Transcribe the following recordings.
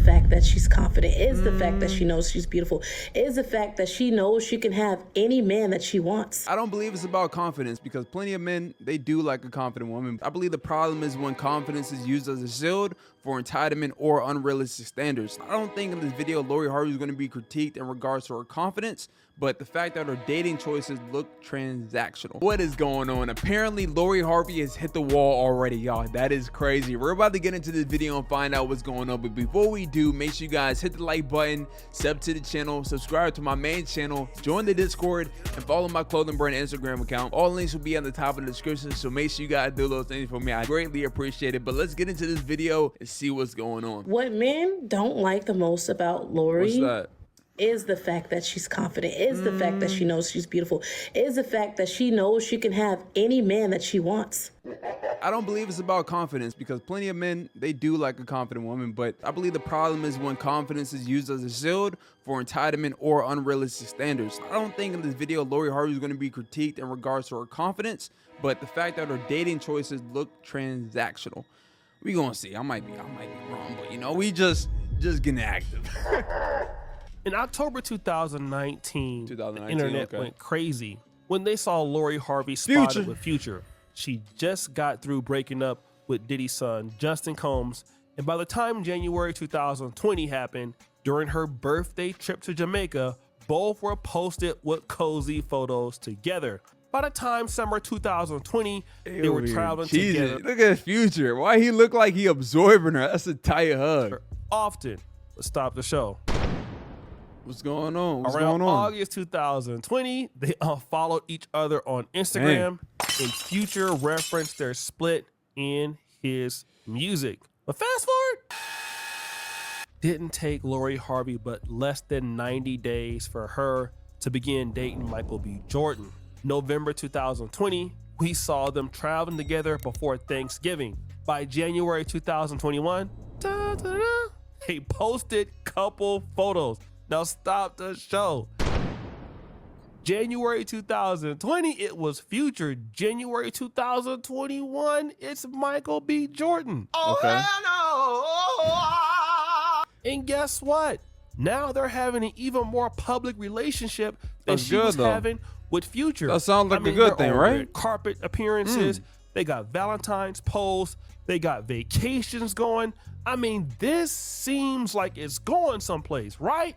fact that she's confident, is the fact that she knows she's beautiful, is the fact that she knows she can have any man that she wants. I don't believe it's about confidence because plenty of men, they do like a confident woman. I believe the problem is when confidence is used as a shield for entitlement or unrealistic standards. I don't think in this video Lori Harvey is going to be critiqued in regards to her confidence, but the fact that her dating choices look transactional. What is going on? Apparently Lori Harvey has hit the wall already, y'all. That is crazy. We're about to get into this video and find out what's going on, but before we do, make sure you guys hit the like button, sub to the channel, subscribe to my main channel, join the Discord, and follow my clothing brand Instagram account. All links will be on the top of the description, so make sure you guys do those things for me. I greatly appreciate it. But let's get into this video and see what's going on. What men don't like the most about Lori What's that? is the fact that she's confident, is the fact that she knows she's beautiful, is the fact that she knows she can have any man that she wants. I don't believe it's about confidence because plenty of men, they do like a confident woman, but I believe the problem is when confidence is used as a shield for entitlement or unrealistic standards. I don't think in this video Lori Harvey is going to be critiqued in regards to her confidence, but the fact that her dating choices look transactional. We gonna see. I might be wrong, but you know, we just getting active. In October 2019, the internet went crazy when they saw Lori Harvey spotted with Future. She just got through breaking up with Diddy's son, Justin Combs, and by the time January 2020 happened, during her birthday trip to Jamaica, both were posted with cozy photos together. By the time summer 2020, they were traveling together. Look at Future. Why he look like he absorbing her? That's a tight hug. Often. Let's stop the show. What's going on? What's Around going on? August 2020, they unfollowed each other on Instagram, and Future referenced their split in his music. But fast forward, didn't take Lori Harvey but less than 90 days for her to begin dating Michael B. Jordan. November 2020, we saw them traveling together before Thanksgiving. By January 2021, they posted couple photos. Now stop the show. January 2020, it was Future. January 2021, it's Michael B. Jordan. Oh, okay. Hell no! And guess what? Now they're having an even more public relationship than she was having with Future. That sounds like a good thing, right? Red carpet appearances. They got Valentine's posts. They got vacations going. I mean, this seems like it's going someplace, right?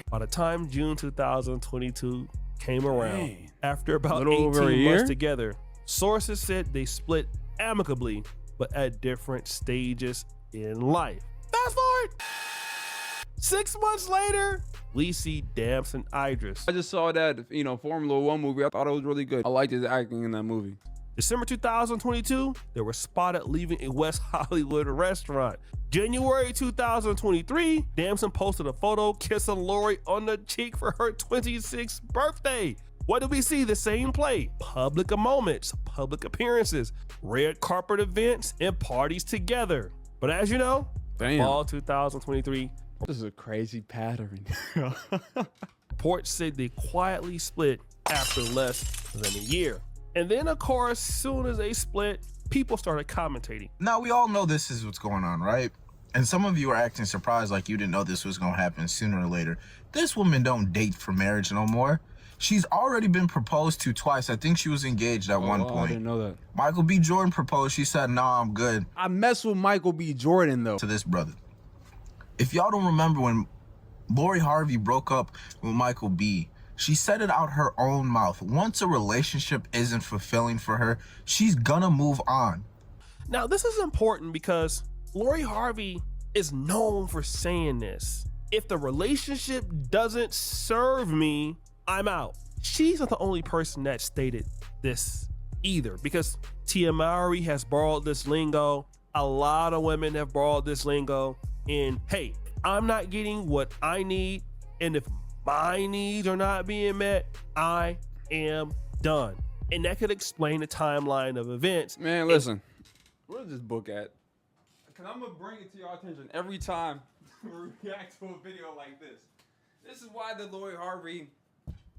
By the time June 2022 came around, after about 18 months together, sources said they split amicably, but at different stages in life. Fast forward, 6 months later, we see Damson Idris. I just saw that, Formula One movie. I thought it was really good. I liked his acting in that movie. December 2022, they were spotted leaving a West Hollywood restaurant. January 2023, Damson posted a photo kissing Lori on the cheek for her 26th birthday. What did we see? The same play. Public moments, public appearances, red carpet events, and parties together. But as you know, fall 2023. This is a crazy pattern. Reports said they quietly split after less than a year. And then, of course, as soon as they split, people started commentating. Now, we all know this is what's going on, right? And some of you are acting surprised like you didn't know this was going to happen sooner or later. This woman don't date for marriage no more. She's already been proposed to twice. I think she was engaged at one point. I didn't know that. Michael B. Jordan proposed. She said, no, I'm good. I mess with Michael B. Jordan, though. To this brother. If y'all don't remember when Lori Harvey broke up with Michael B., she said it out her own mouth. Once a relationship isn't fulfilling for her, she's gonna move on. Now, this is important because Lori Harvey is known for saying this. If the relationship doesn't serve me, I'm out. She's not the only person that stated this either, because Tia Mowry has borrowed this lingo. A lot of women have borrowed this lingo. And hey, I'm not getting what I need, and if my needs are not being met, I am done. And that could explain the timeline of events. Man, listen, where's this book at? Because I'm going to bring it to your attention every time we react to a video like this. This is why the Lori Harvey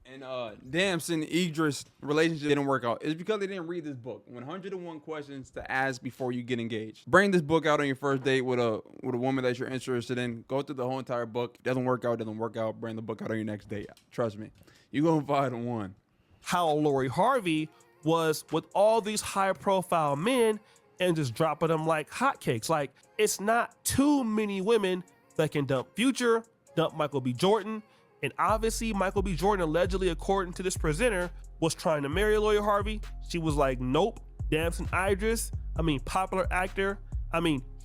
And Damson Idris relationship didn't work out. It's because they didn't read this book. 101 questions to ask before you get engaged. Bring this book out on your first date with a woman that you're interested in. Go through the whole entire book. Doesn't work out, doesn't work out. Bring the book out on your next date. Trust me. You're gonna find one. How Lori Harvey was with all these high profile men and just dropping them like hotcakes. Like, it's not too many women that can dump Future, dump Michael B. Jordan. And obviously, Michael B. Jordan, allegedly, according to this presenter, was trying to marry Lori Harvey. She was like, nope. Damson Idris, popular actor,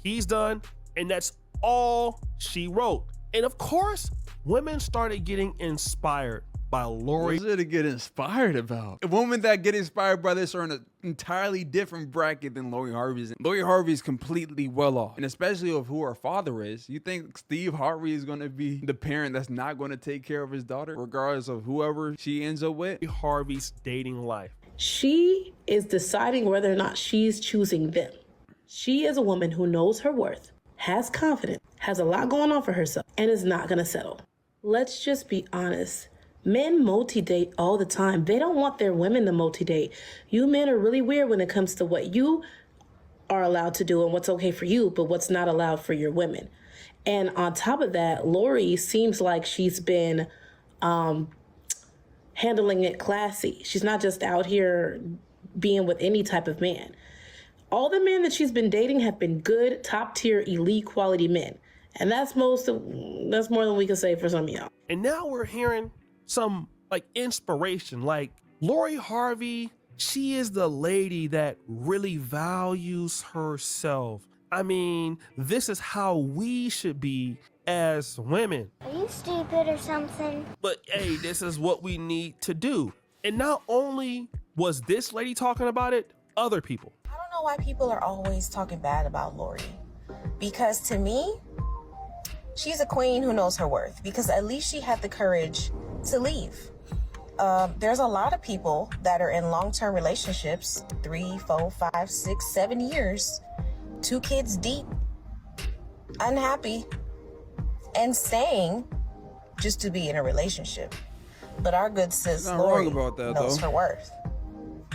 he's done. And that's all she wrote. And of course, women started getting inspired by Lori. What's it to get inspired about? A woman that get inspired by this are in an entirely different bracket than Lori Harvey's. Lori Harvey is completely well off, and especially of who her father is. You think Steve Harvey is going to be the parent that's not going to take care of his daughter, regardless of whoever she ends up with? Harvey's dating life. She is deciding whether or not she's choosing them. She is a woman who knows her worth, has confidence, has a lot going on for herself, and is not going to settle. Let's just be honest. Men multi-date all the time. They don't want their women to multi-date. You men are really weird when it comes to what you are allowed to do and what's okay for you, but what's not allowed for your women. And on top of that, Lori seems like she's been handling it classy. She's not just out here being with any type of man. All the men that she's been dating have been good, top-tier, elite quality men. And that's more than we can say for some of y'all. And now we're hearing some inspiration, like Lori Harvey, she is the lady that really values herself. This is how we should be as women. Are you stupid or something? But hey, this is what we need to do. And not only was this lady talking about it, other people. I don't know why people are always talking bad about Lori, because to me, she's a queen who knows her worth, because at least she had the courage to leave. There's a lot of people that are in long-term relationships, 3, 4, 5, 6, 7 years, 2 kids deep, unhappy, and staying just to be in a relationship. But our good sis Lori knows her worth.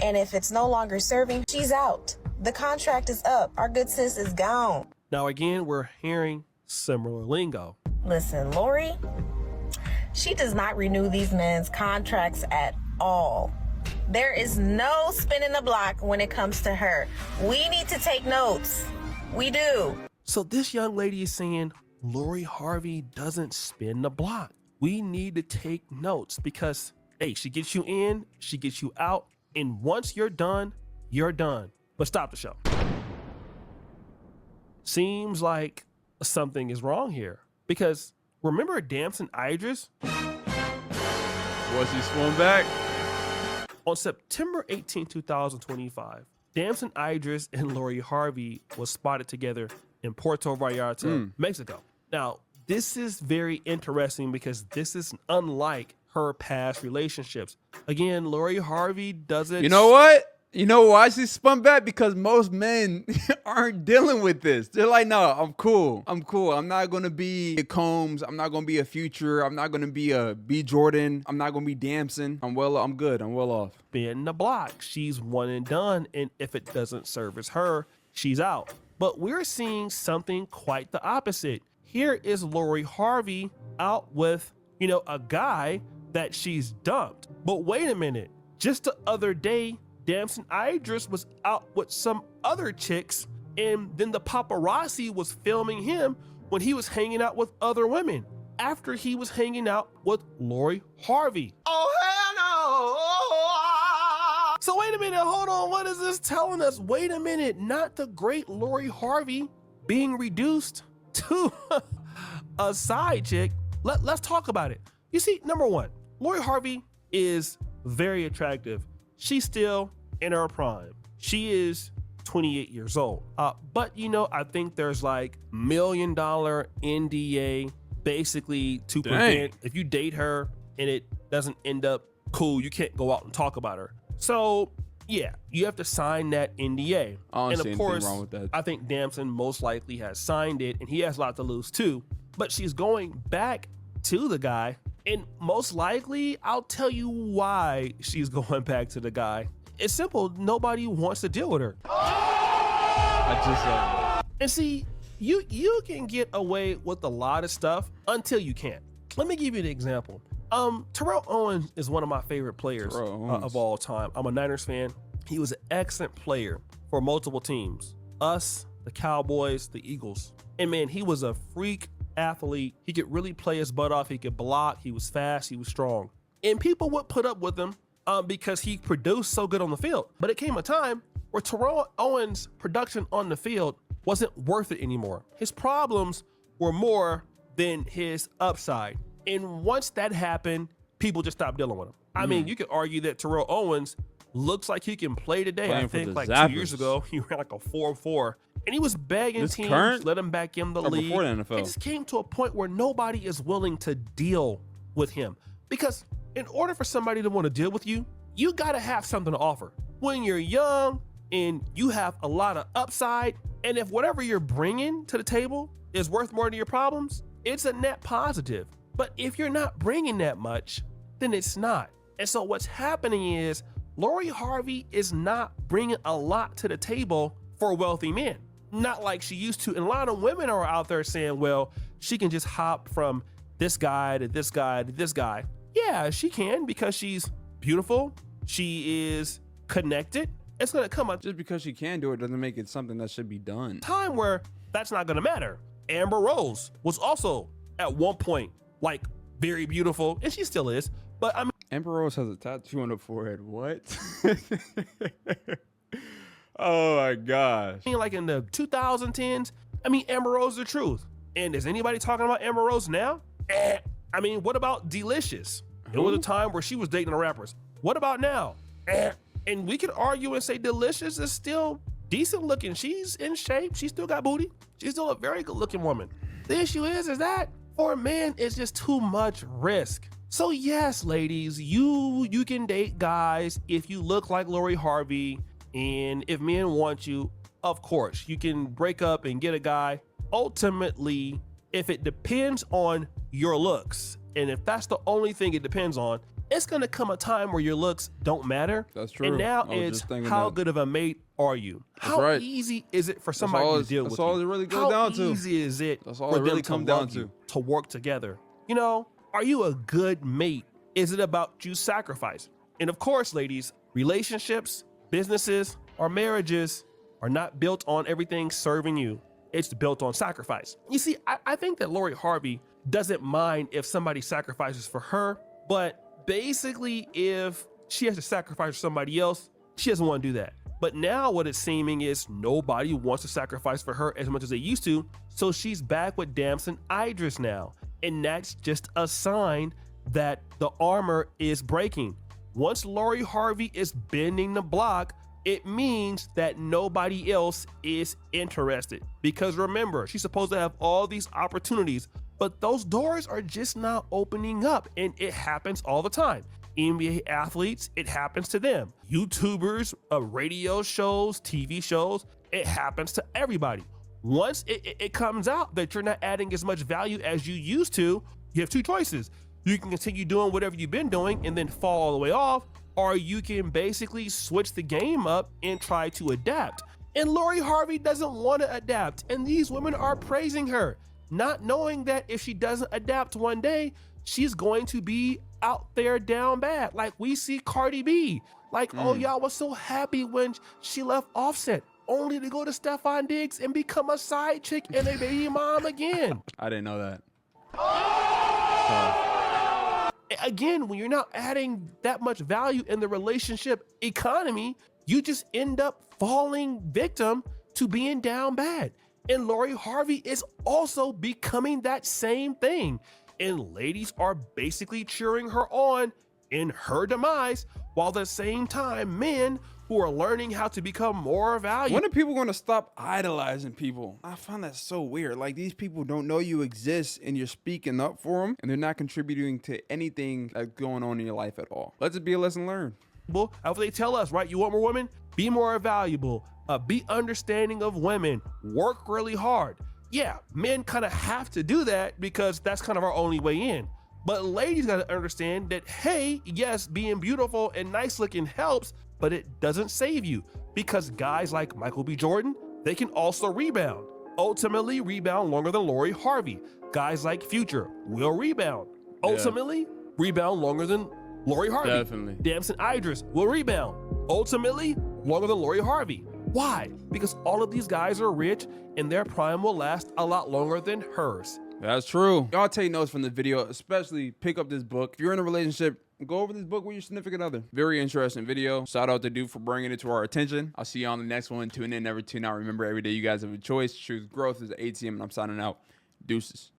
And if it's no longer serving, she's out. The contract is up. Our good sis is gone. Now again, we're hearing similar lingo. Listen, Lori, she does not renew these men's contracts at all. There is no spinning the block when it comes to her. We need to take notes. We do. So this young lady is saying Lori Harvey doesn't spin the block. We need to take notes because, hey, she gets you in, she gets you out, and once you're done, you're done. But stop the show. Seems like something is wrong here because remember Damson Idris? Was he swung back? On September 18, 2025, Damson Idris and Lori Harvey was spotted together in Puerto Vallarta, Mexico. Now, this is very interesting because this is unlike her past relationships. Again, Lori Harvey doesn't... You know what? You know why she spun back? Because most men aren't dealing with this. They're like, no, I'm cool. I'm cool. I'm not going to be a Combs. I'm not going to be a Future. I'm not going to be a B. Jordan. I'm not going to be Damson. I'm good. I'm well off. Spin the block. She's one and done. And if it doesn't service her, she's out. But we're seeing something quite the opposite. Here is Lori Harvey out with, a guy that she's dumped. But wait a minute. Just the other day, Damson Idris was out with some other chicks, and then the paparazzi was filming him when he was hanging out with other women after he was hanging out with Lori Harvey. Oh, hell no! So wait a minute, hold on, what is this telling us? Wait a minute, not the great Lori Harvey being reduced to a side chick. Let's talk about it. You see, number one, Lori Harvey is very attractive. She's still in her prime. She is 28 years old. But I think there's like $1 million NDA basically to prevent if you date her and it doesn't end up cool, you can't go out and talk about her. So yeah, you have to sign that NDA. And of course, wrong with that. I think Damson most likely has signed it and he has a lot to lose too. But she's going back to the guy And most likely, I'll tell you why she's going back to the guy. It's simple. Nobody wants to deal with her. I just said that. And see, you can get away with a lot of stuff until you can't. Let me give you an example. Terrell Owens is one of my favorite players of all time. I'm a Niners fan. He was an excellent player for multiple teams. Us, the Cowboys, the Eagles. And man, he was a freak athlete. He could really play his butt off. He could block. He was fast. He was strong. And people would put up with him because he produced so good on the field. But it came a time where Terrell Owens' production on the field wasn't worth it anymore. His problems were more than his upside. And once that happened, people just stopped dealing with him. I mean, you could argue that Terrell Owens looks like he can play today. Playing I think like Zappers. 2 years ago, he ran like a 4-4. And he was begging This teams current? to let him back in the Or league. before the NFL? It just came to a point where nobody is willing to deal with him. Because in order for somebody to want to deal with you, you got to have something to offer. When you're young and you have a lot of upside, and if whatever you're bringing to the table is worth more than your problems, it's a net positive. But if you're not bringing that much, then it's not. And so what's happening is Lori Harvey is not bringing a lot to the table for wealthy men. Not like she used to. And a lot of women are out there saying, well, she can just hop from this guy to this guy to this guy. Yeah, she can, because she's beautiful. She is connected. It's going to come a Just because she can do it doesn't make it something that should be done. time where that's not going to matter. Amber Rose was also at one point like very beautiful, and she still is. But I mean, Amber Rose has a tattoo on her forehead. What? Oh my gosh. like in the 2010s, I mean, Amber Rose is the truth. And is anybody talking about Amber Rose now? I mean, what about Delicious? It was a time where she was dating the rappers. What about now? And we could argue and say Delicious is still decent looking. She's in shape. She still got booty. She's still a very good looking woman. The issue is that for a man, it's just too much risk. So yes, ladies, you can date guys if you look like Lori Harvey, and if men want you, of course, you can break up and get a guy. Ultimately, if it depends on your looks, and if that's the only thing it depends on, it's gonna come a time where your looks don't matter. That's true. And now I was it's just thinking how that. good of a mate are you? How right. easy is it for somebody all to it's- deal that's with all you? it really goes How down to. easy is it That's all for it really them come to down love to. you, to work together? You know, are you a good mate? Is it about you sacrifice? And of course, ladies, relationships, businesses, or marriages are not built on everything serving you. It's built on sacrifice. You see, I think that Lori Harvey doesn't mind if somebody sacrifices for her, but basically if she has to sacrifice for somebody else, she doesn't want to do that. But now what it's seeming is nobody wants to sacrifice for her as much as they used to, so she's back with Damson Idris now. And that's just a sign that the armor is breaking. Once Lori Harvey is bending the block, it means that nobody else is interested. Because remember, she's supposed to have all these opportunities, but those doors are just not opening up, and it happens all the time. NBA athletes, it happens to them. YouTubers, radio shows, TV shows, it happens to everybody. Once it comes out that you're not adding as much value as you used to, you have two choices. You can continue doing whatever you've been doing and then fall all the way off, or you can basically switch the game up and try to adapt. And Lori Harvey doesn't want to adapt, and these women are praising her, not knowing that if she doesn't adapt one day, she's going to be out there down bad. Like we see Cardi B. Like, oh, y'all was so happy when she left Offset, only to go to Stefan Diggs and become a side chick and a baby mom again. I didn't know that. Again, when you're not adding that much value in the relationship economy, you just end up falling victim to being down bad. And Lori Harvey is also becoming that same thing. And ladies are basically cheering her on in her demise, while at the same time, men who are learning how to become more valuable. When are people going to stop idolizing people? I find that so weird. Like, these people don't know you exist and you're speaking up for them, and they're not contributing to anything that's going on in your life at all. Let it be a lesson learned. How they tell us, right? You want more women? Be more valuable. Be understanding of women. Work really hard. Yeah, men kind of have to do that because that's kind of our only way in. But ladies gotta understand that, hey, yes, being beautiful and nice looking helps, but it doesn't save you, because guys like Michael B. Jordan, they can also rebound. Ultimately rebound longer than Lori Harvey. Guys like Future will rebound. Ultimately rebound longer than Lori Harvey. Definitely. Damson Idris will rebound. Ultimately longer than Lori Harvey. Why? Because all of these guys are rich and their prime will last a lot longer than hers. That's true. Y'all take notes from the video, especially pick up this book. If you're in a relationship, go over this book with your significant other. Very interesting video. Shout out to Dude for bringing it to our attention. I'll see you on the next one. Tune in, never tune out. Remember, every day you guys have a choice. Choose growth as the ATM, and I'm signing out. Deuces.